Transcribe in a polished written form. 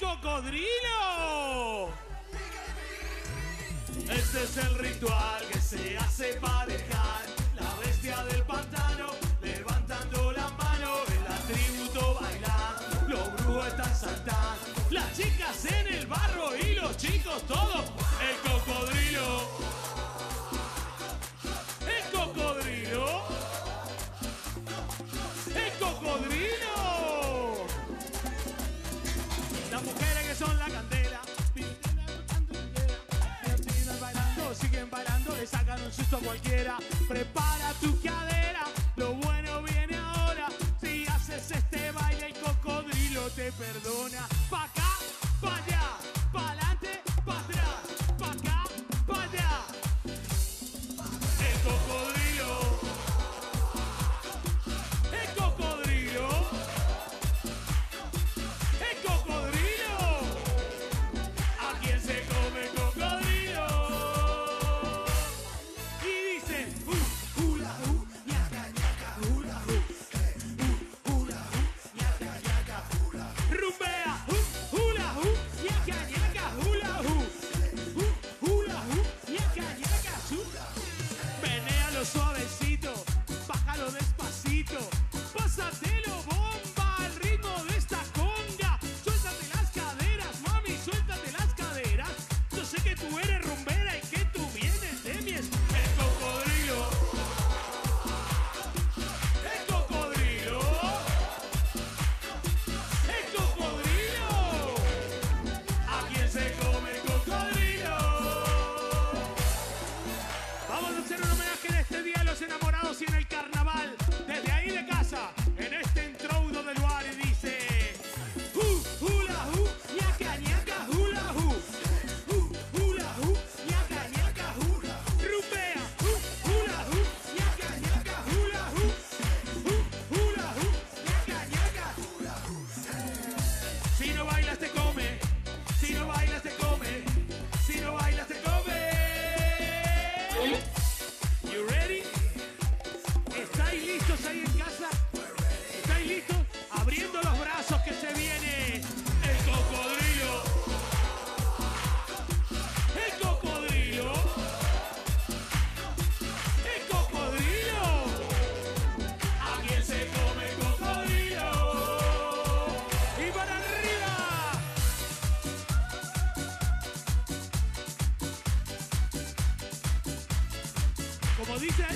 cocodrilo! Este es el ritual que se hace para dejar la bestia del pantano levantando la mano, el atributo bailar, los brujos están saltando, las chicas en el barro y los chicos todos. El cocodrilo, el cocodrilo, el cocodrilo. Las mujeres que son la candela, siguen bailando, le sacan un susto a cualquiera. Prepara tu cadera, lo bueno viene ahora. Si haces este baile, el cocodrilo te perdona. Pa' acá, pa' allá, pa' adelante, pa' atrás, pa' acá, pa' allá. El cocodrilo, el cocodrilo, el cocodrilo. ¿A quién se come el cocodrilo? Suavecito, bájalo despacito, pásatelo bomba al ritmo de esta conga. Suéltate las caderas, mami, suéltate las caderas. Yo sé que tú eres rumbera y que tú vienes de mi el cocodrilo, el cocodrilo, el cocodrilo. ¿A quién se come el cocodrilo? Vamos a hacer un homenaje en este día a los enamorados y en el carnaval. Desde ahí de casa, en este entroudo del lugar y dice: hula ñaca ñaca hula hula ñaca ñaca rumbea, hula ñaca ñaca hula ñaca ñaca. Si no bailas te come, si no bailas te come, si no bailas te come. You ready? ¿Estáis listos ahí en casa? ¿Estáis listos? Abriendo los brazos que se viene el cocodrilo. El cocodrilo. El cocodrilo. ¿A quién se come el cocodrilo? ¡Y para arriba! Como dice